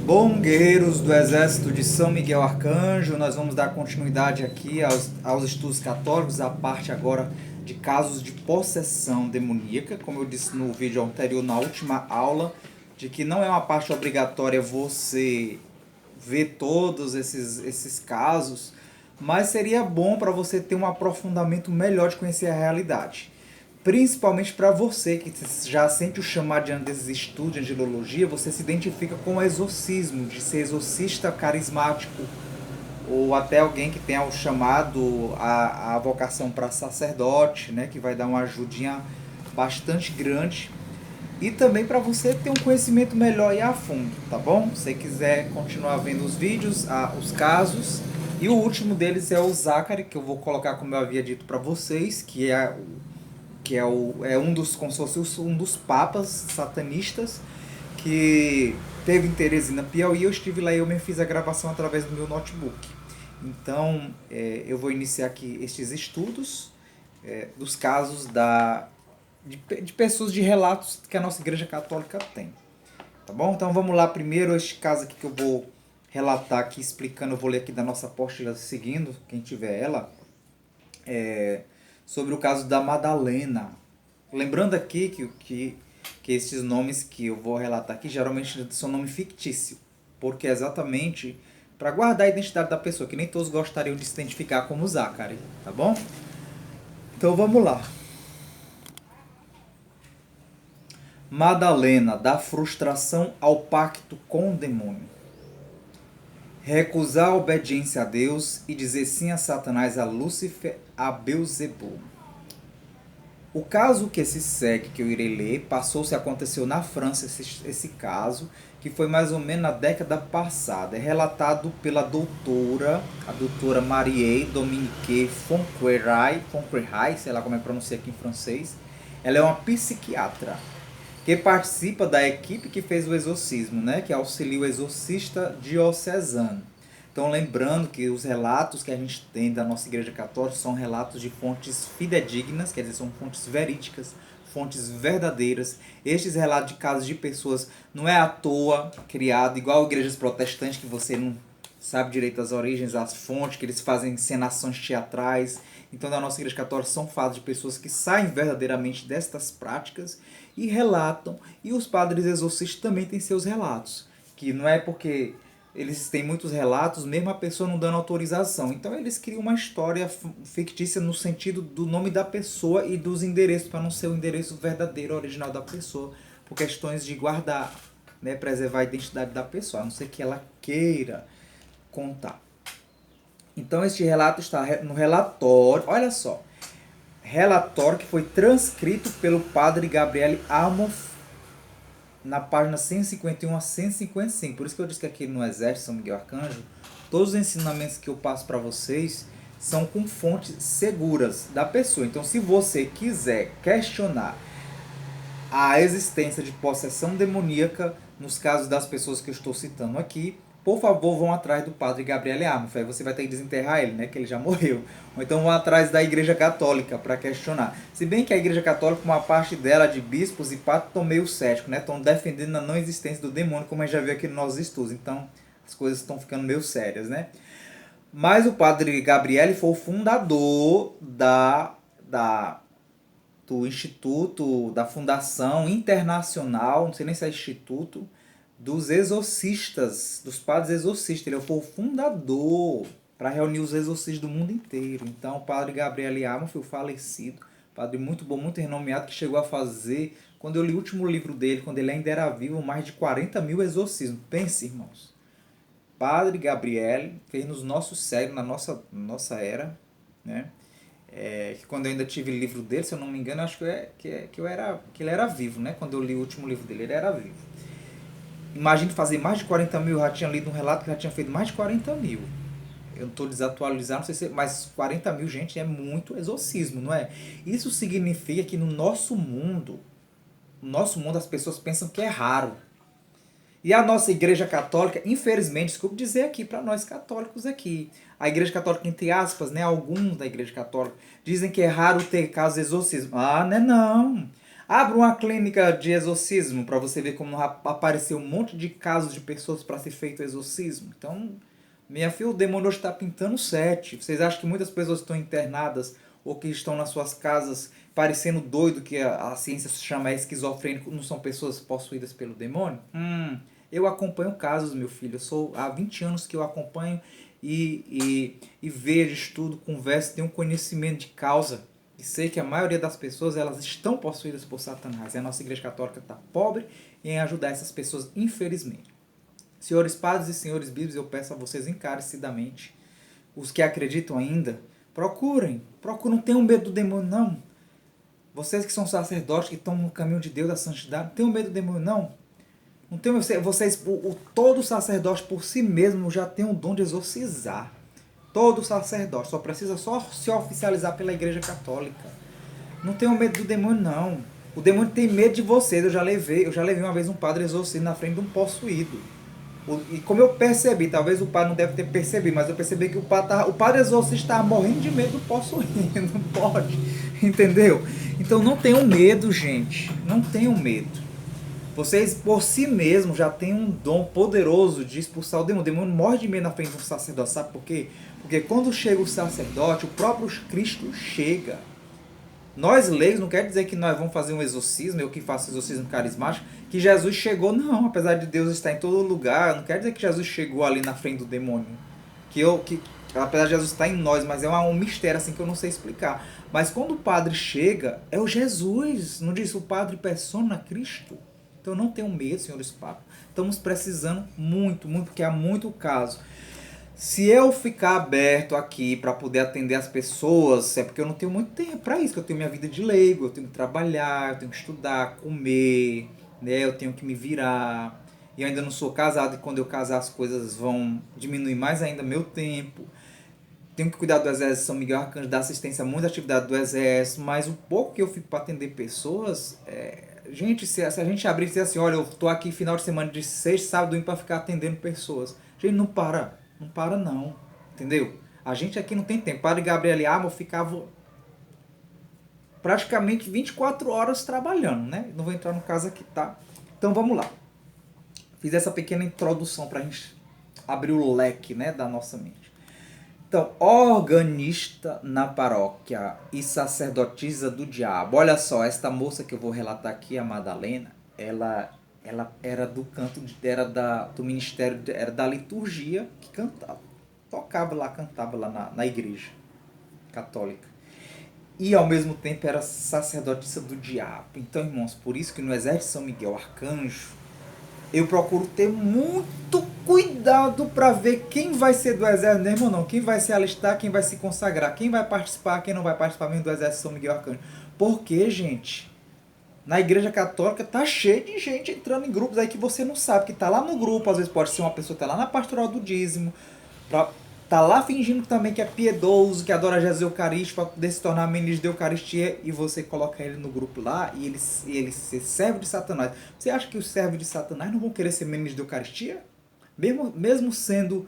Bom, guerreiros do Exército de São Miguel Arcanjo, nós vamos dar continuidade aqui aos estudos católicos, a parte agora de casos de possessão demoníaca, como eu disse no vídeo anterior, na última aula, de que não é uma parte obrigatória você ver todos esses casos, mas seria bom para você ter um aprofundamento melhor de conhecer a realidade. Principalmente para você que já sente o chamado diante desses estudos de angelologia, você se identifica com o exorcismo, de ser exorcista carismático, ou até alguém que tenha o chamado, a vocação para sacerdote, né, que vai dar uma ajudinha bastante grande. E também para você ter um conhecimento melhor e a fundo, tá bom? Se você quiser continuar vendo os vídeos, os casos. E o último deles é o Zachary, que eu vou colocar como eu havia dito para vocês, que é um dos, como se fosse um dos papas satanistas que teve em Teresina, Piauí. Eu estive lá e eu me fiz a gravação através do meu notebook. Então, eu vou iniciar aqui estes estudos dos casos de pessoas, de relatos que a nossa Igreja Católica tem. Tá bom? Então vamos lá primeiro, este caso aqui que eu vou relatar aqui, explicando, eu vou ler aqui da nossa apóstola seguindo, quem tiver ela, sobre o caso da Madalena. Lembrando aqui que esses nomes que eu vou relatar aqui geralmente são nome fictício, porque é exatamente para guardar a identidade da pessoa, que nem todos gostariam de se identificar como Zachary, tá bom? Então vamos lá. Madalena, da frustração ao pacto com o demônio. Recusar a obediência a Deus e dizer sim a Satanás, a Lúcifer, a Beelzebub. O caso que se segue, que eu irei ler, aconteceu na França, esse caso, que foi mais ou menos na década passada. É relatado pela a doutora Marie Dominique Fonqueray, sei lá como é que pronuncia aqui em francês. Ela é uma psiquiatra que participa da equipe que fez o exorcismo, né, que auxilia o exorcista diocesano. Então, lembrando que os relatos que a gente tem da nossa Igreja Católica são relatos de fontes fidedignas, quer dizer, são fontes verídicas, fontes verdadeiras. Estes relatos de casos de pessoas não é à toa criado, igual igrejas protestantes, que você não sabe direito as origens, as fontes, que eles fazem encenações teatrais. Então, na nossa Igreja Católica são fatos de pessoas que saem verdadeiramente destas práticas e relatam. E os padres exorcistas também têm seus relatos, que não é porque eles têm muitos relatos, mesmo a pessoa não dando autorização. Então eles criam uma história fictícia no sentido do nome da pessoa e dos endereços, para não ser o endereço verdadeiro, original da pessoa, por questões de guardar, né, preservar a identidade da pessoa, a não ser que ela queira contar. Então este relato está no relatório, olha só, relatório que foi transcrito pelo padre Gabriele Armoff na página 151 a 155. Por isso que eu disse que aqui no Exército São Miguel Arcanjo, todos os ensinamentos que eu passo para vocês são com fontes seguras da pessoa. Então, se você quiser questionar a existência de possessão demoníaca, nos casos das pessoas que eu estou citando aqui, por favor, vão atrás do padre Gabriele Armoff. Aí você vai ter que desenterrar ele, né, que ele já morreu. Ou então vão atrás da Igreja Católica para questionar. Se bem que a Igreja Católica, uma parte dela de bispos e padres, estão meio céticos, né? Estão defendendo a não existência do demônio, como a gente já viu aqui nos nossos estudos. Então, as coisas estão ficando meio sérias, né? Mas o padre Gabriele foi o fundador do Instituto, da Fundação Internacional, não sei nem se é Instituto, dos exorcistas, dos padres exorcistas. Ele foi o fundador para reunir os exorcistas do mundo inteiro. Então, o padre Gabriele Armoff foi o falecido, padre muito bom, muito renomeado, que chegou a fazer, quando eu li o último livro dele, quando ele ainda era vivo, mais de 40 mil exorcismos. Pense, irmãos. Padre Gabriele fez nos nossos séculos, na nossa era, né? Que quando eu ainda tive o livro dele, se eu não me engano, acho que ele era vivo, né? Quando eu li o último livro dele, ele era vivo. Imagine fazer mais de 40 mil, eu já tinha lido um relato que já tinha feito mais de 40 mil. Eu não estou desatualizado, não sei se, mas 40 mil, gente, é muito exorcismo, não é? Isso significa que no nosso mundo as pessoas pensam que é raro. E a nossa Igreja Católica, infelizmente, desculpe dizer aqui para nós católicos aqui, a Igreja Católica, entre aspas, né, alguns da Igreja Católica, dizem que é raro ter casos de exorcismo. Ah, não é não. Abra uma clínica de exorcismo para você ver como apareceu um monte de casos de pessoas para ser feito exorcismo. Então, minha filha, o demônio hoje está pintando sete. Vocês acham que muitas pessoas estão internadas ou que estão nas suas casas parecendo doido, que a ciência chama esquizofrênico, não são pessoas possuídas pelo demônio? Eu acompanho casos, meu filho. Eu sou há 20 anos que eu acompanho e vejo, estudo, converso, tenho um conhecimento de causa. E sei que a maioria das pessoas elas estão possuídas por Satanás. E a nossa igreja católica está pobre em ajudar essas pessoas, infelizmente. Senhores padres e senhores bíblicos, eu peço a vocês encarecidamente, os que acreditam ainda, procurem, não tenham medo do demônio, não. Vocês que são sacerdotes, que estão no caminho de Deus, da santidade, não tenham medo do demônio, não. Não tenham, vocês, todo sacerdote por si mesmo já tem o dom de exorcizar. Todo sacerdote, só precisa só se oficializar pela igreja católica. Não tenham medo do demônio, não. O demônio tem medo de vocês. Eu já levei uma vez um padre exorcista na frente de um possuído. E como eu percebi, talvez o padre não deve ter percebido, mas eu percebi que o padre exorcista estava morrendo de medo do possuído. Não pode, entendeu? Então não tenham medo, gente. Não tenham medo. Vocês por si mesmos já têm um dom poderoso de expulsar o demônio. O demônio morre de medo na frente de um sacerdote. Sabe por quê? Porque quando chega o sacerdote, o próprio Cristo chega. Nós leigos não quer dizer que nós vamos fazer um exorcismo, eu que faço exorcismo carismático, que Jesus chegou, não, apesar de Deus estar em todo lugar, não quer dizer que Jesus chegou ali na frente do demônio. Apesar de Jesus estar em nós, mas é um mistério assim que eu não sei explicar. Mas quando o padre chega, é o Jesus, não diz o padre persona Cristo. Então não tenham medo, senhores papas. Estamos precisando muito, porque há muito caso. Se eu ficar aberto aqui para poder atender as pessoas, é porque eu não tenho muito tempo para isso, que eu tenho minha vida de leigo, eu tenho que trabalhar, eu tenho que estudar, comer, né? Eu tenho que me virar. E eu ainda não sou casado, e quando eu casar as coisas vão diminuir mais ainda meu tempo. Tenho que cuidar do Exército São Miguel Arcanjo, dar assistência a muita atividade do Exército, mas o pouco que eu fico para atender pessoas, gente, se a gente abrir e dizer assim, olha, eu tô aqui final de semana de sexta, sábado, domingo para ficar atendendo pessoas. Gente, não para. Não para não, entendeu? A gente aqui não tem tempo. Padre Gabriel eu ficava praticamente 24 horas trabalhando, né? Não vou entrar no caso aqui, tá? Então vamos lá. Fiz essa pequena introdução para a gente abrir o leque, né, da nossa mente. Então, organista na paróquia e sacerdotisa do diabo. Olha só, esta moça que eu vou relatar aqui, a Madalena, ela era do canto, do ministério, era da liturgia que cantava. Cantava lá na igreja católica. E ao mesmo tempo era sacerdotisa do diabo. Então, irmãos, por isso que no Exército São Miguel Arcanjo, eu procuro ter muito cuidado para ver quem vai ser do exército, mesmo não, quem vai se alistar, quem vai se consagrar, quem vai participar, quem não vai participar mesmo do Exército São Miguel Arcanjo. Porque, gente, na igreja católica tá cheio de gente entrando em grupos aí que você não sabe, que tá lá no grupo, às vezes pode ser uma pessoa que tá lá na pastoral do dízimo, tá lá fingindo também que é piedoso, que adora Jesus Eucarístico, para poder se tornar ministro de Eucaristia, e você coloca ele no grupo lá e ele se serve de Satanás. Você acha que os servos de Satanás não vão querer ser ministro de Eucaristia? Mesmo sendo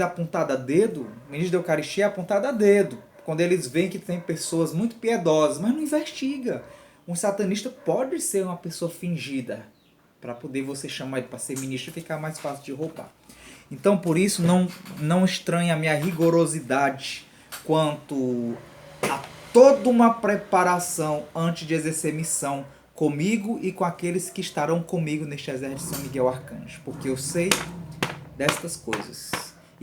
apontado a dedo, ministro de Eucaristia é apontado a dedo, quando eles veem que tem pessoas muito piedosas, mas não investiga. Um satanista pode ser uma pessoa fingida, para poder você chamar ele para ser ministro e ficar mais fácil de roubar. Então, por isso, não estranha a minha rigorosidade quanto a toda uma preparação antes de exercer missão comigo e com aqueles que estarão comigo neste Exército São Miguel Arcanjo, porque eu sei destas coisas.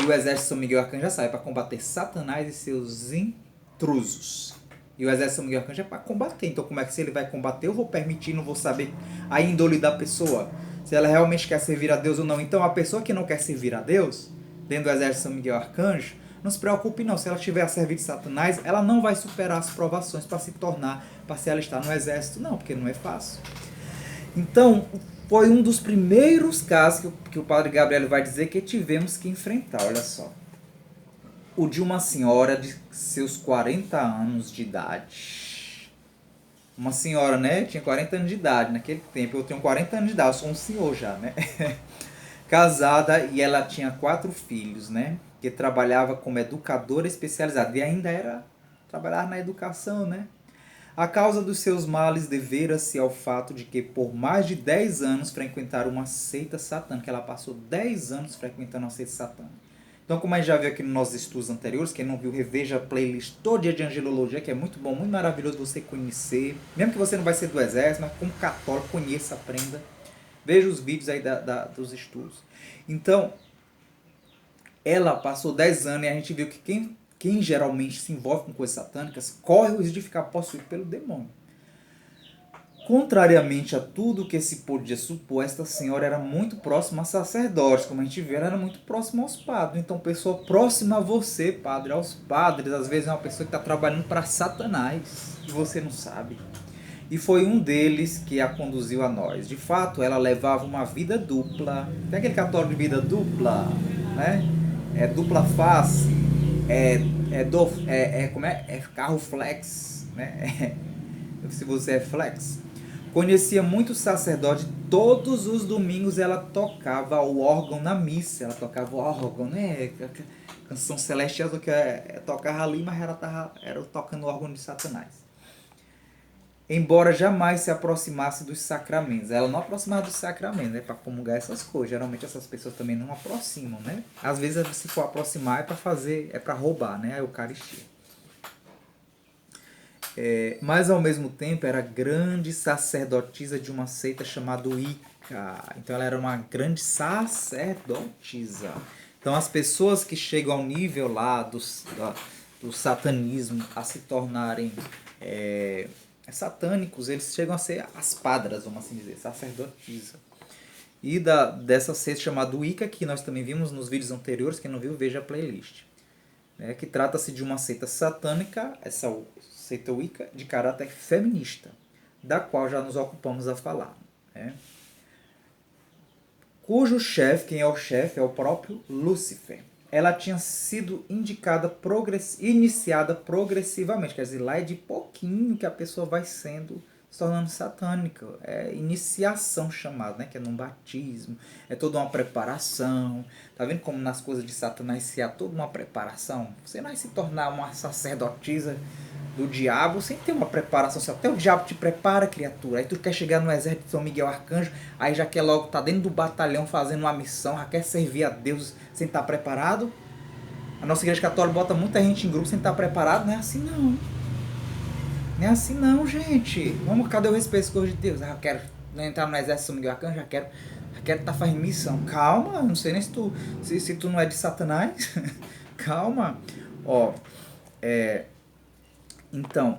E o Exército São Miguel Arcanjo já sabe, para combater Satanás e seus intrusos. E o Exército São Miguel Arcanjo é para combater. Então, como é que se ele vai combater, eu vou permitir, não vou saber a índole da pessoa, se ela realmente quer servir a Deus ou não. Então, a pessoa que não quer servir a Deus, dentro do Exército São Miguel Arcanjo, não se preocupe não. Se ela estiver a servir de Satanás, ela não vai superar as provações para se alistar no exército, não, porque não é fácil. Então, foi um dos primeiros casos que o padre Gabriel vai dizer que tivemos que enfrentar, olha só. O de uma senhora de seus 40 anos de idade. Uma senhora, né? Tinha 40 anos de idade naquele tempo. Eu tenho 40 anos de idade, eu sou um senhor já, né? Casada, e ela tinha 4 filhos, né? Que trabalhava como educadora especializada. E ainda trabalhava na educação, né? A causa dos seus males devera-se ao fato de que por mais de 10 anos frequentaram uma seita satânica. Ela passou 10 anos frequentando uma seita satânica. Então, como a gente já viu aqui nos nossos estudos anteriores, quem não viu, reveja a playlist todo dia de angelologia, que é muito bom, muito maravilhoso você conhecer. Mesmo que você não vai ser do exército, mas como católico, conheça, aprenda. Veja os vídeos aí dos estudos. Então, ela passou 10 anos e a gente viu que quem geralmente se envolve com coisas satânicas corre o risco de ficar possuído pelo demônio. Contrariamente a tudo que se podia supor, esta senhora era muito próxima a sacerdotes, como a gente vê, ela era muito próxima aos padres. Então, pessoa próxima a você, padre, aos padres, às vezes é uma pessoa que está trabalhando para Satanás e você não sabe. E foi um deles que a conduziu a nós. De fato, ela levava uma vida dupla. Tem aquele católico de vida dupla, né? É dupla face, como é carro flex, né? Se você é flex. Conhecia muitos sacerdotes, todos os domingos ela tocava o órgão na missa, ela tocava o órgão, né? Canção celestial que tocava ali, mas era tocando o órgão de Satanás. Embora jamais se aproximasse dos sacramentos. Ela não aproximava dos sacramentos, né? Para comungar essas coisas. Geralmente essas pessoas também não aproximam, né? Às vezes, se for aproximar, é para roubar, né? A Eucaristia. Mas ao mesmo tempo era grande sacerdotisa de uma seita chamada Wicca. Então ela era uma grande sacerdotisa. Então as pessoas que chegam ao nível lá do satanismo a se tornarem satânicos, eles chegam a ser as padras, vamos assim dizer, sacerdotisa. E dessa seita chamada Wicca, que nós também vimos nos vídeos anteriores, quem não viu, veja a playlist. Que trata-se de uma seita satânica, essa seita Wicca, de caráter feminista, da qual já nos ocupamos a falar. Cujo chefe, quem é o chefe, é o próprio Lúcifer. Ela tinha sido iniciada progressivamente, quer dizer, lá é de pouquinho que a pessoa vai se tornando satânica. É iniciação chamada, né? Que é no batismo, é toda uma preparação. Tá vendo como nas coisas de Satanás se há toda uma preparação? Você não vai se tornar uma sacerdotisa do diabo sem ter uma preparação. Até o diabo te prepara, criatura. Aí tu quer chegar no exército de São Miguel Arcanjo, aí já quer logo estar dentro do batalhão fazendo uma missão, já quer servir a Deus sem estar preparado. A nossa igreja católica bota muita gente em grupo sem estar preparado. Não é assim não. Não é assim não, gente. Vamos, cadê o respeito às coisas de Deus? Eu quero entrar no exército de São Miguel Arcanjo, já quero estar fazendo missão. Calma, não sei nem se tu não é de Satanás. Calma. Então,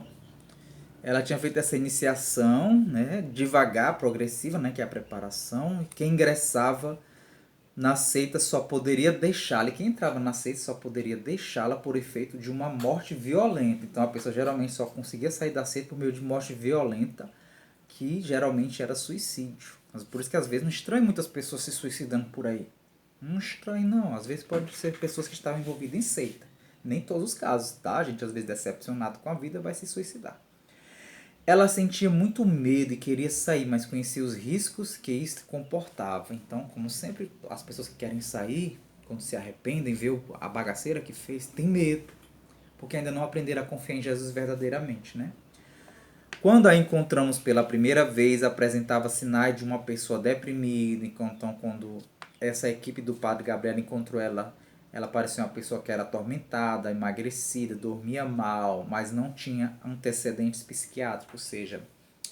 ela tinha feito essa iniciação, né, devagar, progressiva, né, que é a preparação. Quem ingressava na seita só poderia deixá-la, e quem entrava na seita só poderia deixá-la por efeito de uma morte violenta. Então a pessoa geralmente só conseguia sair da seita por meio de morte violenta, que geralmente era suicídio. Mas por isso que às vezes não estranha muitas pessoas se suicidando por aí. Não estranho não, às vezes pode ser pessoas que estavam envolvidas em seita. Nem todos os casos, tá? A gente às vezes decepcionado com a vida vai se suicidar. Ela sentia muito medo e queria sair, mas conhecia os riscos que isso comportava. Então, como sempre, as pessoas que querem sair, quando se arrependem, vê a bagaceira que fez, tem medo, porque ainda não aprenderam a confiar em Jesus verdadeiramente, né? Quando a encontramos pela primeira vez, apresentava sinais de uma pessoa deprimida. Então, quando essa equipe do Padre Gabriel encontrou ela, ela parecia uma pessoa que era atormentada, emagrecida, dormia mal, mas não tinha antecedentes psiquiátricos. Ou seja,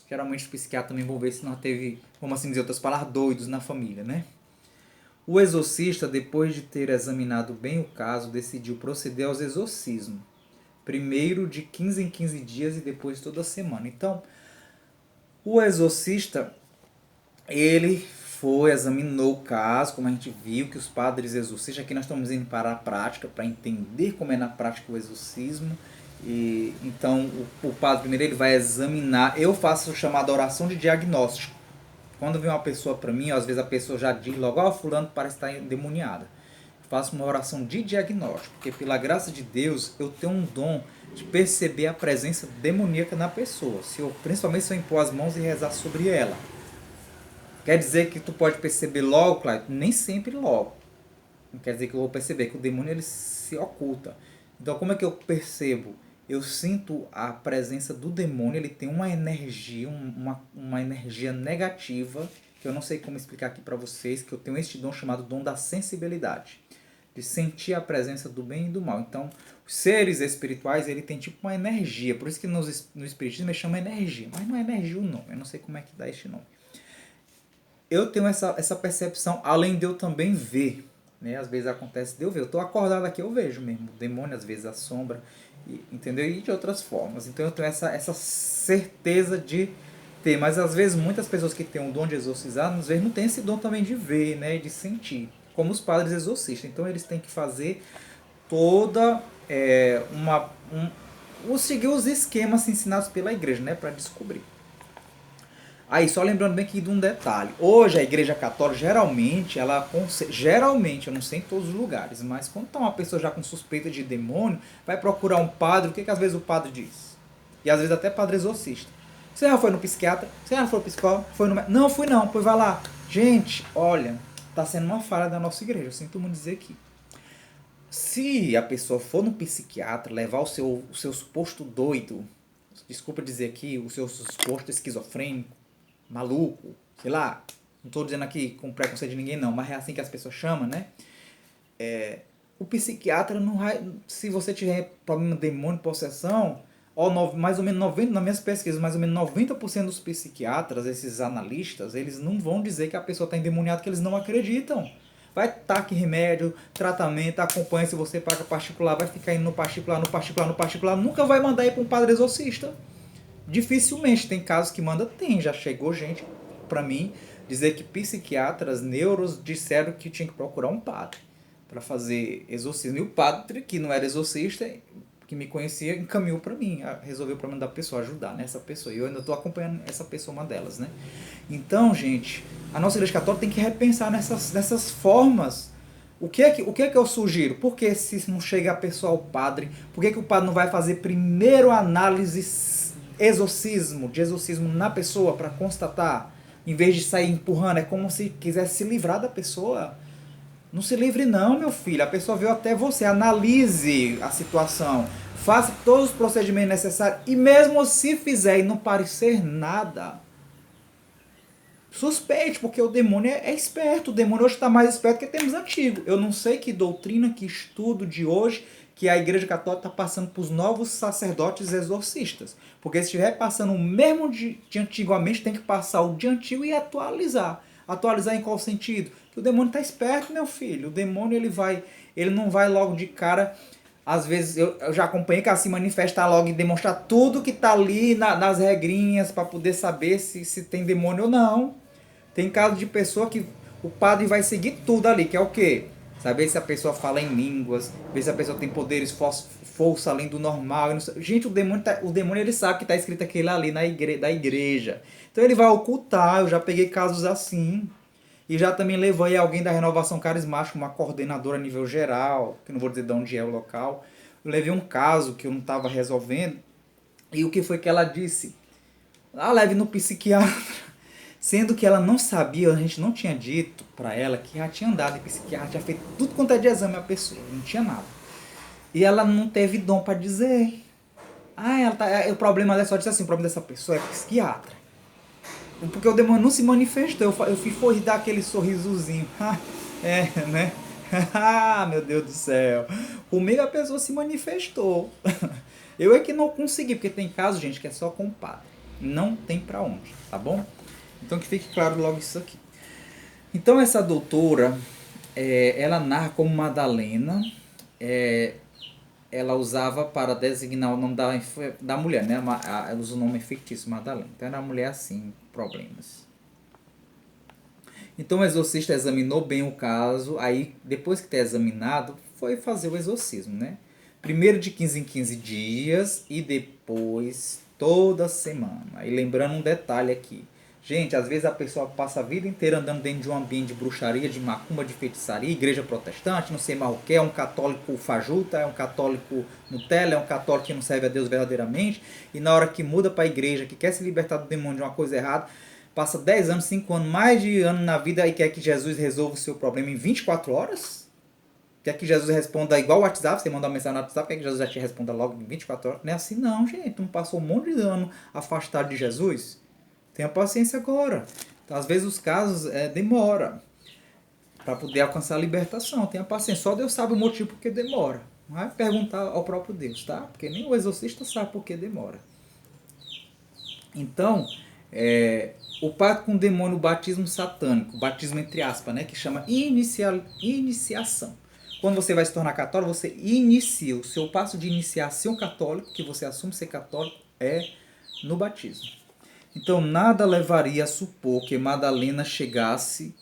geralmente o psiquiatra também envolveu se não teve, vamos assim dizer, outras palavras, doidos na família, né? O exorcista, depois de ter examinado bem o caso, decidiu proceder aos exorcismos. Primeiro de 15 em 15 dias e depois toda semana. Então, o exorcista, ele examinou o caso, como a gente viu que os padres exorcistas, aqui nós estamos indo para a prática, para entender como é na prática o exorcismo. E então o padre primeiro ele vai examinar. Eu faço o chamado oração de diagnóstico. Quando vem uma pessoa para mim, às vezes a pessoa já diz logo, fulano parece estar endemoniada. Eu faço uma oração de diagnóstico, porque pela graça de Deus eu tenho um dom de perceber a presença demoníaca na pessoa, principalmente se eu impor as mãos e rezar sobre ela. Quer dizer que tu pode perceber logo, Cláudio? Nem sempre logo. Não quer dizer que eu vou perceber que o demônio ele se oculta. Então como é que eu percebo? eu sinto a presença do demônio, ele tem uma energia, uma energia negativa, que eu não sei como explicar aqui para vocês, que eu tenho este dom chamado dom da sensibilidade, de sentir a presença do bem e do mal. Então, os seres espirituais, ele tem tipo uma energia, por isso que no espiritismo ele chama energia, mas não é energia o nome, eu não sei como é que dá este nome. Eu tenho essa percepção, além de eu também ver, né? Às vezes acontece de eu ver, eu estou acordado aqui, eu vejo mesmo, o demônio, às vezes a sombra, entendeu? E de outras formas. Então eu tenho essa certeza de ter, mas às vezes muitas pessoas que têm o dom de exorcizar, às vezes não têm esse dom também de ver, né? De sentir, como os padres exorcistas. Então eles têm que fazer toda seguir os esquemas ensinados pela igreja, né? Para descobrir. Aí, só lembrando bem aqui de um detalhe. Hoje, a Igreja Católica, geralmente, eu não sei em todos os lugares, mas quando está uma pessoa já com suspeita de demônio, vai procurar um padre, o que às vezes o padre diz? E às vezes até padre exorcista. Você já foi no psiquiatra? Você já foi no psicólogo? Foi no... Não, fui não, pois vai lá. Gente, olha, está sendo uma falha da nossa igreja, eu sinto muito dizer aqui. Se a pessoa for no psiquiatra, levar o seu suposto doido, desculpa dizer aqui, o seu suposto esquizofrênico, maluco, sei lá, não estou dizendo aqui com preconceito de ninguém não, mas é assim que as pessoas chamam, né? O psiquiatra não vai, se você tiver problema de demônio, possessão, mais ou menos 90, nas minhas pesquisas, mais ou menos 90% dos psiquiatras, esses analistas, eles não vão dizer que a pessoa está endemoniada, que eles não acreditam. Vai estar aqui remédio, tratamento, acompanha, se você paga particular, vai ficar indo no particular, nunca vai mandar ir para um padre exorcista. Dificilmente, tem casos que manda, já chegou gente para mim dizer que psiquiatras, neuros disseram que tinha que procurar um padre para fazer exorcismo. E o padre, que não era exorcista, que me conhecia, encaminhou para mim, resolveu o problema da pessoa, ajudar, né, essa pessoa. E eu ainda estou acompanhando essa pessoa, uma delas, né. Então, gente, a nossa Igreja Católica tem que repensar nessas formas. O que é que eu sugiro? Por que se não chega a pessoa ao padre, por que o padre não vai fazer primeiro análise de exorcismo na pessoa para constatar, em vez de sair empurrando? É como se quisesse se livrar da pessoa. Não se livre não, meu filho. A pessoa veio até você. Analise a situação. Faça todos os procedimentos necessários. E mesmo se fizer e não parecer nada, suspeite, porque o demônio é esperto. O demônio hoje está mais esperto que tempos antigos. Eu não sei que doutrina, que estudo de hoje que a Igreja Católica está passando para os novos sacerdotes exorcistas. Porque se estiver passando o mesmo de antigamente, tem que passar o de antigo e atualizar. Atualizar em qual sentido? Que o demônio está esperto, meu filho. O demônio ele não vai logo de cara. Às vezes eu já acompanhei que ela se manifestar logo e demonstrar tudo que está ali nas regrinhas para poder saber se tem demônio ou não. Tem caso de pessoa que o padre vai seguir tudo ali, que é o quê? Saber se a pessoa fala em línguas, ver se a pessoa tem poderes, força além do normal. Gente, o demônio ele sabe que está escrito aquilo ali da igreja. Então ele vai ocultar. Eu já peguei casos assim. E já também levei alguém da renovação carismática, uma coordenadora a nível geral, que não vou dizer de onde é o local. Eu levei um caso que eu não estava resolvendo. E o que foi que ela disse? Leve no psiquiatra. Sendo que ela não sabia, a gente não tinha dito para ela que já tinha andado em psiquiatra, tinha feito tudo quanto é de exame a pessoa, não tinha nada. E ela não teve dom para dizer. O problema dela só disse assim, o problema dessa pessoa é psiquiatra. Porque o demônio não se manifestou, eu fui dar aquele sorrisozinho. Né? Meu Deus do céu. Comigo a pessoa se manifestou. Eu é que não consegui, porque tem casos, gente, que é só com padre. Não tem para onde, tá bom? Então que fique claro logo isso aqui. Então essa doutora, ela narra como Madalena, ela usava para designar o nome da mulher, né? Ela usa o nome fictício, Madalena. Então era uma mulher assim, problemas. Então o exorcista examinou bem o caso, aí depois que ter examinado, foi fazer o exorcismo, né? Primeiro de 15 em 15 dias e depois toda semana. E lembrando um detalhe aqui. Gente, às vezes a pessoa passa a vida inteira andando dentro de um ambiente de bruxaria, de macumba, de feitiçaria, igreja protestante, não sei mais o que, é um católico fajuta, é um católico Nutella, é um católico que não serve a Deus verdadeiramente, e na hora que muda para a igreja, que quer se libertar do demônio de uma coisa errada, passa 10 anos, 5 anos, mais de ano na vida e quer que Jesus resolva o seu problema em 24 horas? Quer que Jesus responda igual o WhatsApp? Você manda uma mensagem no WhatsApp, quer que Jesus já te responda logo em 24 horas? Não é assim não, gente. Não passou um monte de ano afastado de Jesus? Tenha paciência agora. Então, às vezes os casos demora para poder alcançar a libertação. Tenha paciência. Só Deus sabe o motivo por que demora. Não é perguntar ao próprio Deus, tá? Porque nem o exorcista sabe por que demora. Então, o pacto com o demônio, o batismo satânico, batismo entre aspas, né, que chama iniciação. Quando você vai se tornar católico, você inicia. O seu passo de iniciar ser um católico, que você assume ser católico, é no batismo. Então, nada levaria a supor que Madalena chegasse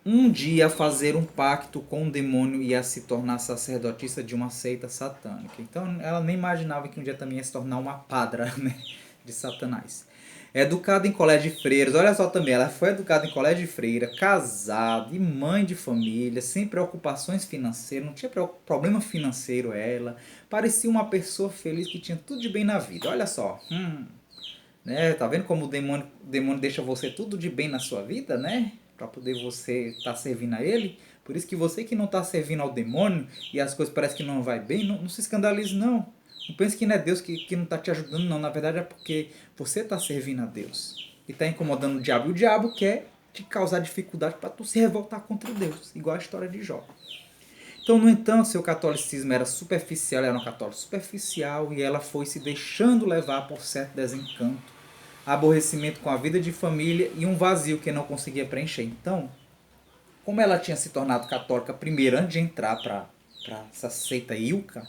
um dia a fazer um pacto com o demônio e a se tornar sacerdotisa de uma seita satânica. Então, ela nem imaginava que um dia também ia se tornar uma padra, né, de Satanás. Educada em colégio de freiras, olha só também, ela foi educada em colégio de freira, casada e mãe de família, sem preocupações financeiras, não tinha problema financeiro ela, parecia uma pessoa feliz que tinha tudo de bem na vida. Olha só, né? Tá vendo como o demônio deixa você tudo de bem na sua vida, né? Para poder você estar servindo a ele. Por isso que você que não está servindo ao demônio e as coisas parecem que não vai bem, não se escandalize não. Não pense que não é Deus que não está te ajudando, não. Na verdade é porque você está servindo a Deus. E está incomodando o diabo. E o diabo quer te causar dificuldade para tu se revoltar contra Deus. Igual a história de Jó. Então, no entanto, seu catolicismo era superficial. Ela era uma católica superficial. E ela foi se deixando levar por certo desencanto, aborrecimento com a vida de família e um vazio que não conseguia preencher. Então, como ela tinha se tornado católica primeiro, antes de entrar para essa seita Ilca,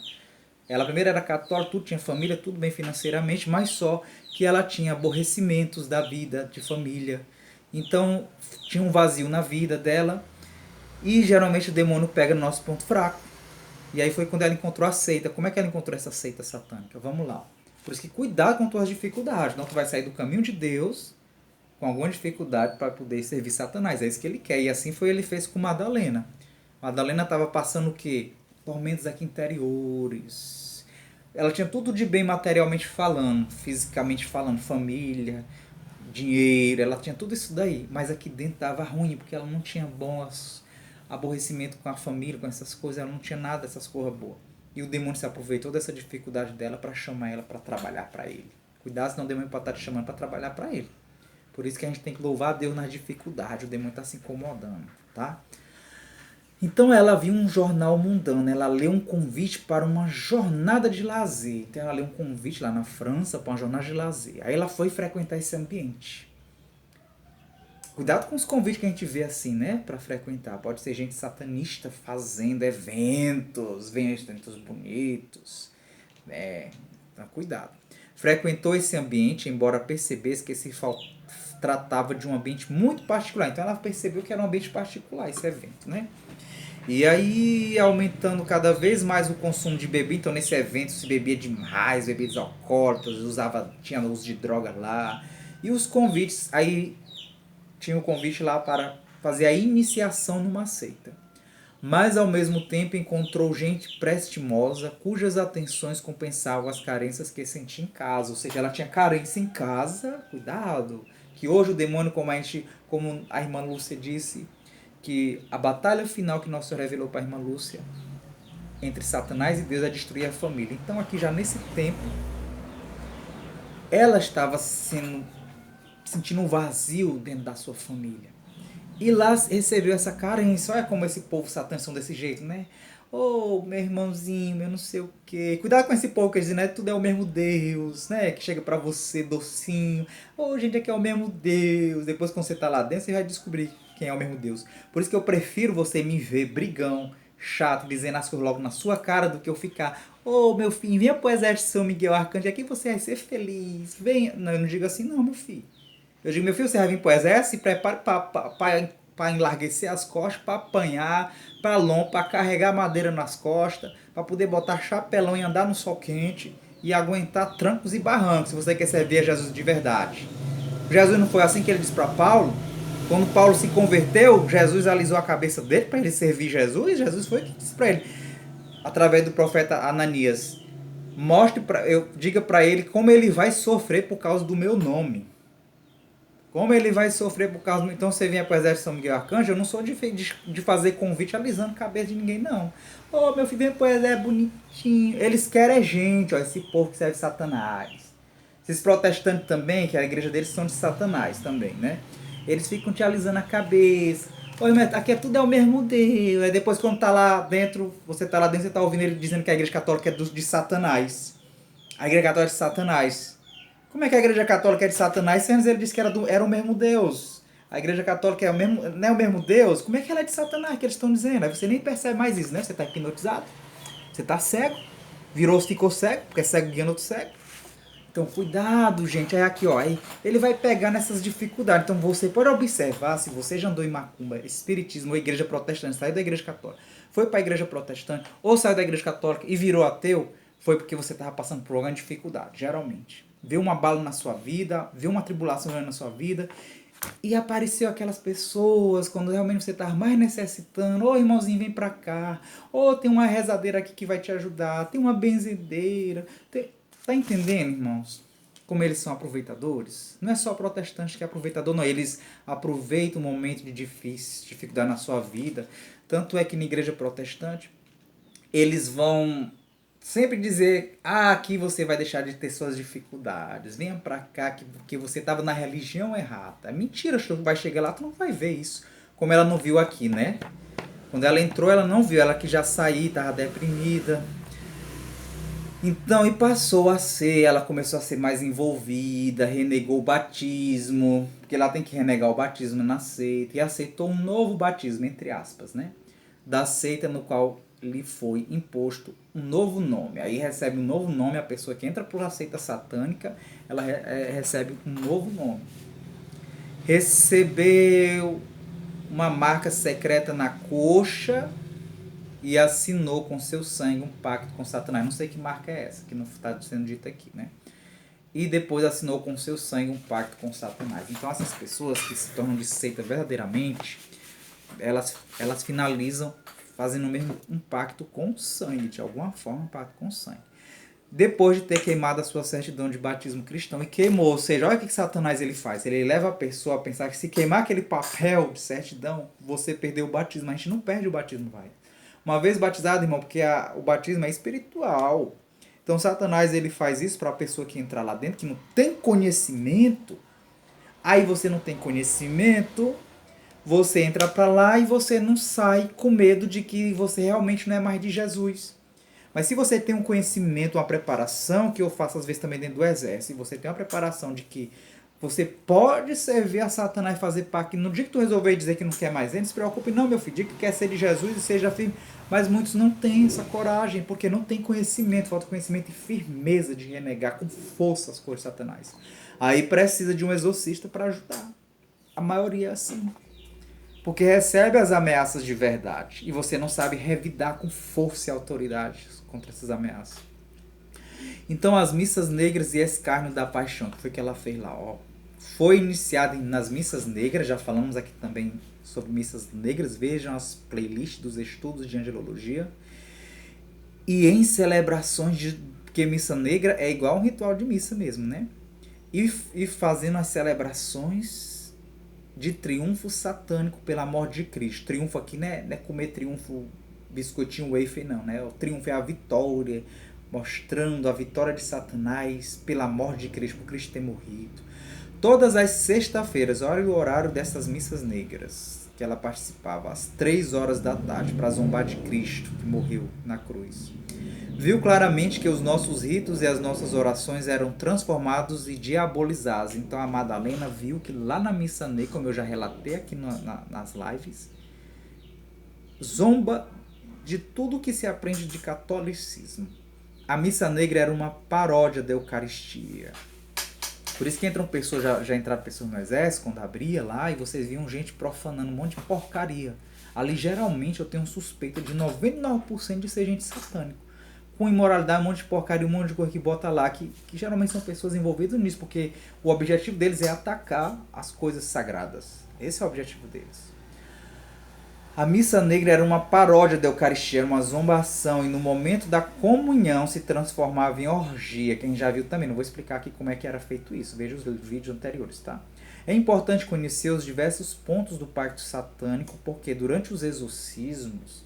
ela primeiro era católica, tudo tinha família, tudo bem financeiramente, mas só que ela tinha aborrecimentos da vida de família. Então, tinha um vazio na vida dela e geralmente o demônio pega no nosso ponto fraco. E aí foi quando ela encontrou a seita. Como é que ela encontrou essa seita satânica? Vamos lá. Por isso que cuidado com tuas dificuldades. Não tu vai sair do caminho de Deus com alguma dificuldade para poder servir Satanás. É isso que ele quer. E assim foi ele fez com Madalena. Madalena estava passando o quê? Tormentos aqui interiores. Ela tinha tudo de bem materialmente falando, fisicamente falando, família, dinheiro, ela tinha tudo isso daí. Mas aqui dentro estava ruim, porque ela não tinha bons aborrecimento com a família, com essas coisas, ela não tinha nada dessas coisas boas. E o demônio se aproveitou dessa dificuldade dela para chamar ela para trabalhar para ele. Cuidado, senão o demônio pode estar te chamando para trabalhar para ele. Por isso que a gente tem que louvar a Deus nas dificuldades. O demônio está se incomodando, tá? Então ela viu um jornal mundano. Ela leu um convite para uma jornada de lazer. Então ela leu um convite lá na França para uma jornada de lazer. Aí ela foi frequentar esse ambiente. Cuidado com os convites que a gente vê assim, né? Para frequentar. Pode ser gente satanista fazendo eventos bonitos. Então, cuidado. Frequentou esse ambiente, embora percebesse que se tratava de um ambiente muito particular. Então ela percebeu que era um ambiente particular esse evento, né? E aí aumentando cada vez mais o consumo de bebida. Então nesse evento se bebia demais, bebidas alcoólicas, tinha uso de droga lá. E os convites, aí tinha o convite lá para fazer a iniciação numa seita. Mas ao mesmo tempo encontrou gente prestimosa, cujas atenções compensavam as carências que sentia em casa. Ou seja, ela tinha carência em casa, cuidado, que hoje o demônio, como a irmã Lúcia disse, que a batalha final que Nosso Senhor revelou para a irmã Lúcia, entre Satanás e Deus, é destruir a família. Então aqui já nesse tempo, ela estava sentindo um vazio dentro da sua família. E lá recebeu essa carência. Olha como esse povo satânico são desse jeito, né? Ô, meu irmãozinho, meu não sei o quê. Cuidado com esse povo que diz, né? Tudo é o mesmo Deus, né? Que chega pra você docinho. Ô, gente, aqui é o mesmo Deus. Depois quando você tá lá dentro, você vai descobrir quem é o mesmo Deus. Por isso que eu prefiro você me ver brigão, chato, dizendo as coisas logo na sua cara, do que eu ficar, ô, meu filho, venha pro exército de São Miguel Arcanjo, aqui você vai ser feliz. Venha. Não, eu não digo assim não, meu filho. Eu digo, meu filho, você vai vir pro exército, se prepare para enlarguecer as costas, para apanhar, para lombo, para carregar madeira nas costas, para poder botar chapelão e andar no sol quente e aguentar trancos e barrancos, se você quer servir a Jesus de verdade. Jesus não foi assim que ele disse para Paulo? Quando Paulo se converteu, Jesus alisou a cabeça dele para ele servir Jesus. Jesus foi que disse para ele, através do profeta Ananias, diga para ele como ele vai sofrer por causa do meu nome. Como ele vai sofrer por causa... Então você vem para o exército de São Miguel Arcanjo, eu não sou de fazer convite alisando a cabeça de ninguém, não. Ô, meu filho, vem pro exército, é bonitinho. Eles querem gente, ó, esse povo que serve Satanás. Esses protestantes também, que a igreja deles são de Satanás também, né? Eles ficam te alisando a cabeça. Oi, mas aqui é tudo é o mesmo Deus. Aí depois quando tá lá dentro, você tá ouvindo ele dizendo que a igreja católica é de Satanás. A igreja católica é de Satanás. Como é que a igreja católica é de Satanás? Se antes ele disse que era o mesmo Deus. A igreja católica não é o mesmo Deus? Como é que ela é de Satanás que eles estão dizendo? Aí você nem percebe mais isso, né? Você está hipnotizado. Você está cego. Ficou cego, porque é cego guiando outro cego. Então, cuidado, gente. Aí aqui, ó. Aí ele vai pegar nessas dificuldades. Então, você pode observar, se você já andou em macumba, espiritismo ou igreja protestante, saiu da igreja católica, foi para a igreja protestante, ou saiu da igreja católica e virou ateu, foi porque você estava passando por alguma dificuldade, geralmente. Viu uma bala na sua vida, viu uma tribulação na sua vida, e apareceu aquelas pessoas, quando realmente você estava mais necessitando, ô irmãozinho, vem pra cá, ô tem uma rezadeira aqui que vai te ajudar, tem uma benzedeira, tá entendendo, irmãos? Como eles são aproveitadores? Não é só protestante que é aproveitador, não, eles aproveitam o momento de dificuldade na sua vida, tanto é que na igreja protestante, eles vão sempre dizer, aqui você vai deixar de ter suas dificuldades, venha pra cá, porque você estava na religião errada. Mentira, tu vai chegar lá, tu não vai ver isso. Como ela não viu aqui, né? Quando ela entrou, ela não viu, ela que já saiu, estava deprimida. Então, e passou a ser, ela começou a ser mais envolvida, renegou o batismo, porque ela tem que renegar o batismo na seita, e aceitou um novo batismo, entre aspas, né? Da seita no qual lhe foi imposto um novo nome. Aí recebe um novo nome, a pessoa que entra por uma seita satânica, ela recebe um novo nome. Recebeu uma marca secreta na coxa e assinou com seu sangue um pacto com Satanás. Não sei que marca é essa, que não está sendo dita aqui, né? E depois assinou com seu sangue um pacto com Satanás. Então essas pessoas que se tornam de seita verdadeiramente, elas finalizam fazendo mesmo um pacto com sangue, de alguma forma um pacto com sangue. Depois de ter queimado a sua certidão de batismo cristão e queimou, ou seja, olha o que Satanás ele faz. Ele leva a pessoa a pensar que se queimar aquele papel de certidão, você perdeu o batismo. A gente não perde o batismo, vai. Uma vez batizado, irmão, porque o batismo é espiritual. Então Satanás ele faz isso para a pessoa que entrar lá dentro, que não tem conhecimento. Aí você não tem conhecimento, você entra para lá e você não sai com medo de que você realmente não é mais de Jesus. Mas se você tem um conhecimento, uma preparação, que eu faço às vezes também dentro do exército, se você tem uma preparação de que você pode servir a Satanás e fazer pacto, no dia que tu resolver dizer que não quer mais ele, não se preocupe não, meu filho, diga que quer ser de Jesus e seja firme. Mas muitos não têm essa coragem, porque não tem conhecimento, falta conhecimento e firmeza de renegar com força as coisas de Satanás. Aí precisa de um exorcista para ajudar. A maioria é assim. Porque recebe as ameaças de verdade e você não sabe revidar com força e autoridade contra essas ameaças. Então as missas negras e escárnio da paixão, que foi que ela fez lá, ó, foi iniciada nas missas negras, já falamos aqui também sobre missas negras, vejam as playlists dos estudos de angelologia, e em celebrações porque missa negra é igual um ritual de missa mesmo, né? E fazendo as celebrações de triunfo satânico pela morte de Cristo. Triunfo aqui não é comer triunfo biscoitinho wafer, não, né? O triunfo é a vitória, mostrando a vitória de Satanás pela morte de Cristo, por Cristo ter morrido. Todas as sextas-feiras, olha o horário dessas missas negras que ela participava, às 3 horas da tarde, para zombar de Cristo, que morreu na cruz. Viu claramente que os nossos ritos e as nossas orações eram transformados e diabolizados. Então a Madalena viu que lá na missa negra, como eu já relatei aqui nas lives, zomba de tudo que se aprende de catolicismo. A missa negra era uma paródia da Eucaristia. Por isso que entram pessoas, já entraram pessoas no exército, quando abria lá, e vocês viam gente profanando um monte de porcaria. Ali geralmente eu tenho suspeita de 99% de ser gente satânico. Com imoralidade, um monte de porcaria, um monte de coisa que bota lá, que geralmente são pessoas envolvidas nisso, porque o objetivo deles é atacar as coisas sagradas. Esse é o objetivo deles. A missa negra era uma paródia da Eucaristia, era uma zombação, e no momento da comunhão se transformava em orgia, que a gente já viu também, não vou explicar aqui como é que era feito isso, veja os vídeos anteriores, tá? É importante conhecer os diversos pontos do pacto satânico, porque durante os exorcismos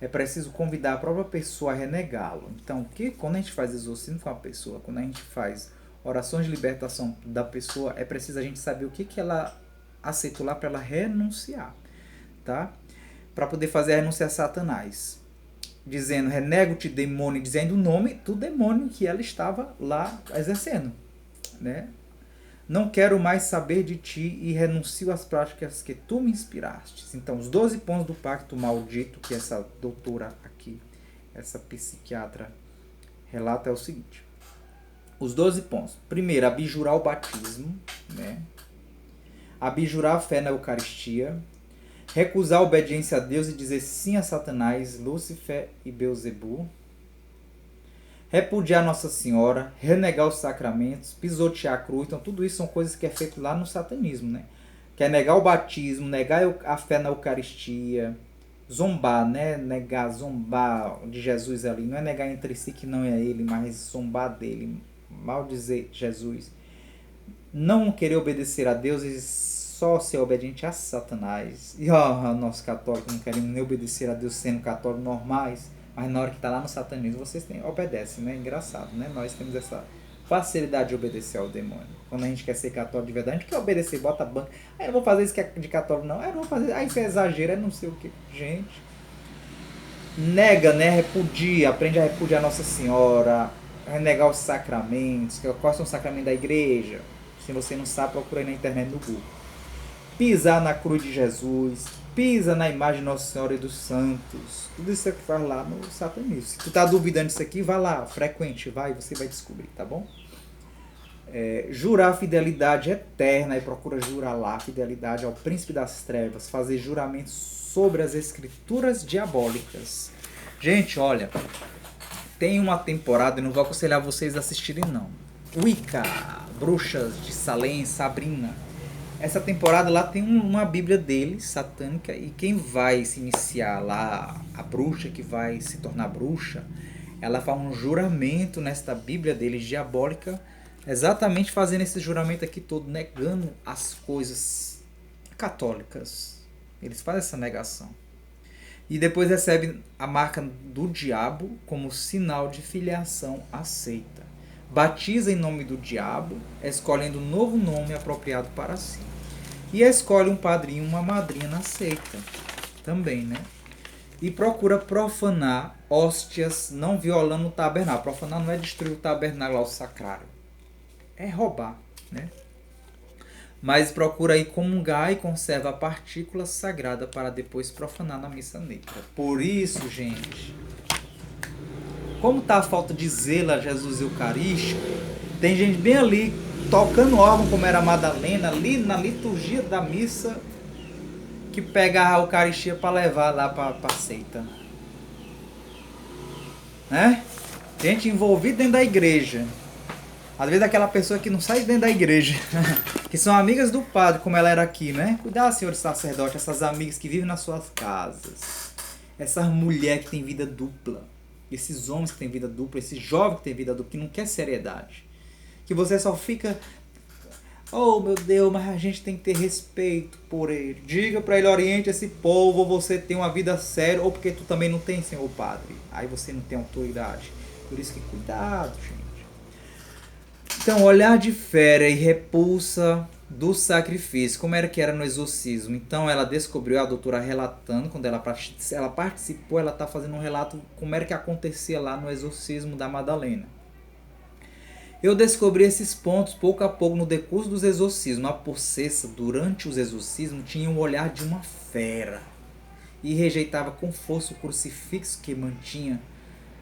é preciso convidar a própria pessoa a renegá-lo. Então, quando a gente faz exorcismo com a pessoa, quando a gente faz orações de libertação da pessoa, é preciso a gente saber o que ela aceitou lá para ela renunciar, tá? Para poder fazer a renúncia a Satanás. Dizendo, renego-te demônio, dizendo o nome do demônio que ela estava lá exercendo, né? Não quero mais saber de ti e renuncio às práticas que tu me inspiraste. Então, os 12 pontos do pacto maldito que essa doutora aqui, essa psiquiatra, relata é o seguinte. Os 12 pontos. Primeiro, abjurar o batismo, né? Abjurar a fé na Eucaristia. Recusar a obediência a Deus e dizer sim a Satanás, Lúcifer e Beelzebul. Repudiar Nossa Senhora, renegar os sacramentos, pisotear a cruz. Então, tudo isso são coisas que é feito lá no satanismo, né? Que é negar o batismo, negar a fé na Eucaristia, zombar, né? Zombar de Jesus ali. Não é negar entre si que não é ele, mas zombar dele, maldizer Jesus. Não querer obedecer a Deus e só ser obediente a Satanás. E nós católicos não queremos nem obedecer a Deus sendo católicos normais. Mas na hora que está lá no satanismo, vocês obedecem, né? Engraçado, né? Nós temos essa facilidade de obedecer ao demônio. Quando a gente quer ser católico de verdade, a gente quer obedecer, bota a banca. Aí eu não vou fazer isso que é de católico, não. Aí eu não vou fazer. Aí isso é exagero, é não sei o que. Gente. Nega, né? Repudia, aprende a repudiar Nossa Senhora, renegar os sacramentos. Quais são os sacramentos da igreja? Se você não sabe, procura aí na internet no Google. Pisar na cruz de Jesus, pisa na imagem de Nossa Senhora e dos santos. Tudo isso é que faz lá no satanismo. Se tu tá duvidando disso aqui, vai lá, frequente, vai, você vai descobrir, tá bom? Jurar fidelidade eterna, e procura jurar lá fidelidade ao príncipe das trevas, fazer juramentos sobre as escrituras diabólicas. Gente, olha, tem uma temporada, eu não vou aconselhar vocês a assistirem não. Wicca, Bruxas de Salem, Sabrina. Essa temporada lá tem uma bíblia deles, satânica, e quem vai se iniciar lá, a bruxa que vai se tornar bruxa, ela faz um juramento nesta bíblia deles, diabólica, exatamente fazendo esse juramento aqui todo, negando as coisas católicas. Eles fazem essa negação. E depois recebe a marca do diabo como sinal de filiação aceita. Batiza em nome do diabo, escolhendo um novo nome apropriado para si. E escolhe um padrinho, uma madrinha na seita também, né? E procura profanar hóstias, não violando o tabernáculo. Profanar não é destruir o tabernáculo ao sacrário. É roubar, né? Mas procura aí comungar e conserva a partícula sagrada para depois profanar na missa negra. Por isso, gente, como está a falta de zelo a Jesus Eucarístico, tem gente bem ali tocando órgão, como era a Madalena, ali na liturgia da missa, que pega a Eucaristia para levar lá para a seita. Né? Gente envolvida dentro da igreja. Às vezes aquela pessoa que não sai dentro da igreja, que são amigas do padre, como ela era aqui, né? Cuidado, senhores sacerdotes, essas amigas que vivem nas suas casas. Essas mulheres que têm vida dupla. Esses homens que têm vida dupla, esse jovem que tem vida dupla, que não quer seriedade. Que você só fica, oh meu Deus, mas a gente tem que ter respeito por ele. Diga para ele, oriente esse povo, ou você tem uma vida séria, ou porque tu também não tem, senhor padre. Aí você não tem autoridade. Por isso que cuidado, gente. Então, olhar de fera e repulsa do sacrifício. Como era que era no exorcismo? Então, ela descobriu, a doutora relatando, quando ela participou, ela está fazendo um relato como era que acontecia lá no exorcismo da Madalena. Eu descobri esses pontos pouco a pouco no decurso dos exorcismos. A possessa, durante os exorcismos, tinha um olhar de uma fera e rejeitava com força o crucifixo que mantinha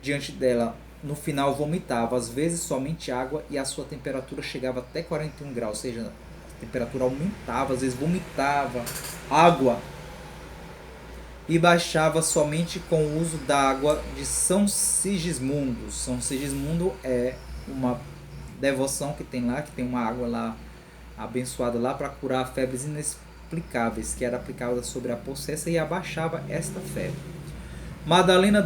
diante dela. No final vomitava, às vezes somente água, e a sua temperatura chegava até 41 graus, ou seja, a temperatura aumentava, às vezes vomitava água e baixava somente com o uso da água de São Sigismundo. São Sigismundo é uma devoção que tem lá, que tem uma água lá abençoada lá para curar febres inexplicáveis, que era aplicada sobre a possessa e abaixava esta febre. Madalena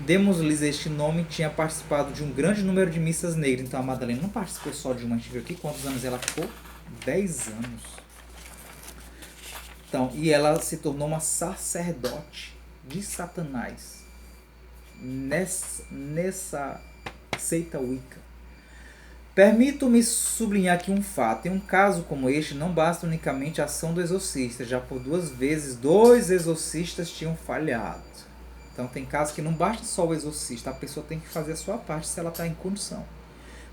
demos-lhes este nome, tinha participado de um grande número de missas negras. Então a Madalena não participou só de uma, a gente viu aqui quantos anos ela ficou. 10 anos. Então, e ela se tornou uma sacerdote de Satanás nessa seita Wicca. Permito-me sublinhar aqui um fato. Em um caso como este, não basta unicamente a ação do exorcista, já por 2 vezes 2 exorcistas tinham falhado. Então tem casos que não basta só o exorcista, a pessoa tem que fazer a sua parte se ela está em condição.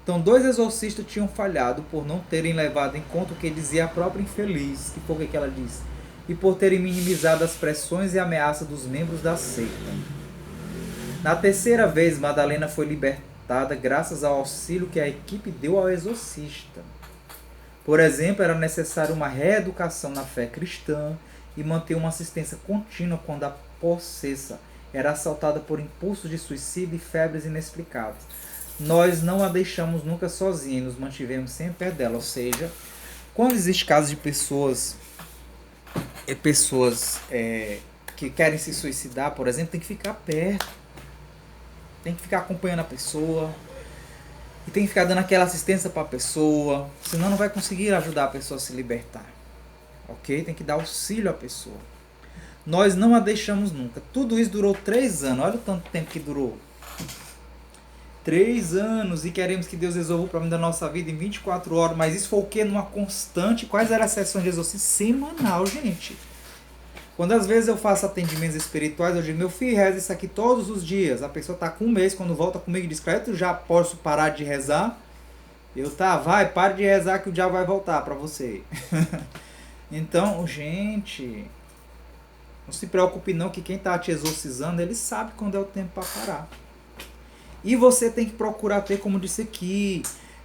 Então 2 exorcistas tinham falhado por não terem levado em conta o que dizia a própria infeliz, que foi o que ela disse, e por terem minimizado as pressões e ameaças dos membros da seita. Na 3ª vez, Madalena foi libertada graças ao auxílio que a equipe deu ao exorcista. Por exemplo, era necessário uma reeducação na fé cristã e manter uma assistência contínua quando a possessa era assaltada por impulsos de suicídio e febres inexplicáveis. Nós não a deixamos nunca sozinha e nos mantivemos sempre perto dela. Ou seja, quando existe casos de pessoas que querem se suicidar, por exemplo, tem que ficar perto. Tem que ficar acompanhando a pessoa. E tem que ficar dando aquela assistência para a pessoa. Senão não vai conseguir ajudar a pessoa a se libertar. Ok? Tem que dar auxílio à pessoa. Nós não a deixamos nunca. Tudo isso durou 3 anos. Olha o tanto tempo que durou. 3 anos. E queremos que Deus resolva o problema da nossa vida em 24 horas. Mas isso foi o quê? Numa constante. Quais eram as sessões de exorcismo? Semanal, gente. Quando às vezes eu faço atendimentos espirituais, eu digo, meu filho, reza isso aqui todos os dias. A pessoa está com 1 mês, quando volta comigo e diz, cara, eu já posso parar de rezar? Vai, pare de rezar que o diabo vai voltar para você. Então, gente, não se preocupe não, que quem está te exorcizando, ele sabe quando é o tempo para parar. E você tem que procurar ter, como disse aqui,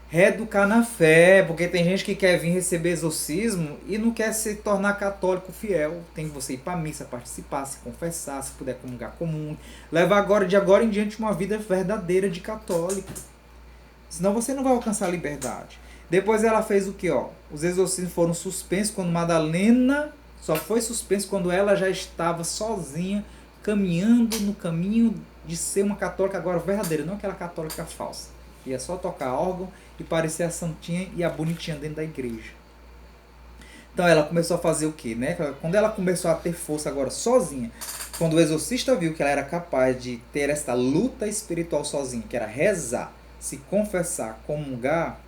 reeducar na fé, porque tem gente que quer vir receber exorcismo e não quer se tornar católico fiel. Tem que você ir para a missa, participar, se confessar, se puder comungar comum. Levar de agora em diante uma vida verdadeira de católico. Senão você não vai alcançar a liberdade. Depois ela fez o que? Os exorcismos foram suspensos quando Madalena só foi suspenso quando ela já estava sozinha, caminhando no caminho de ser uma católica agora verdadeira, não aquela católica falsa. Ia só tocar órgão e parecer a santinha e a bonitinha dentro da igreja. Então ela começou a fazer o quê? Né? Quando ela começou a ter força agora sozinha, quando o exorcista viu que ela era capaz de ter essa luta espiritual sozinha, que era rezar, se confessar, comungar,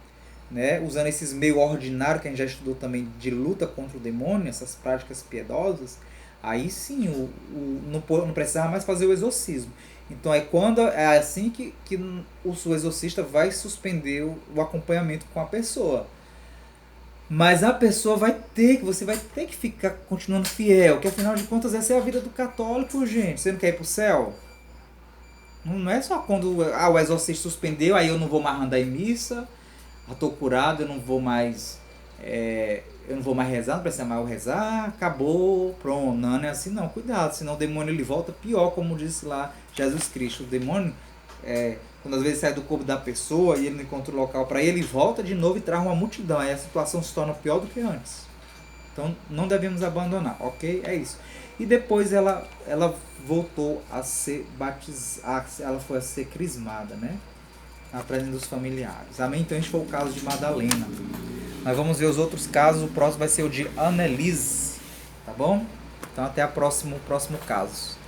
né? Usando esses meios ordinários que a gente já estudou também de luta contra o demônio, essas práticas piedosas, aí sim não precisava mais fazer o exorcismo. Então é assim que o exorcista vai suspender o acompanhamento com a pessoa. Mas a pessoa você vai ter que ficar continuando fiel, que afinal de contas essa é a vida do católico, gente. Você não quer ir pro céu? Não é só quando o exorcista suspendeu, aí eu não vou mais andar em missa, estou curado, eu não vou mais rezar, não precisa mais rezar, acabou, pronto. Não é assim não, cuidado, senão o demônio ele volta pior, como disse lá Jesus Cristo. O demônio, quando às vezes sai do corpo da pessoa e ele não encontra o local para ele volta de novo e traz uma multidão, aí a situação se torna pior do que antes. Então não devemos abandonar, ok? É isso. E depois ela voltou a ser batizada, ela foi a ser crismada, né? Na presença dos familiares. Amém? Então, este foi o caso de Madalena. Nós vamos ver os outros casos. O próximo vai ser o de Annelise. Tá bom? Então, até o próximo caso.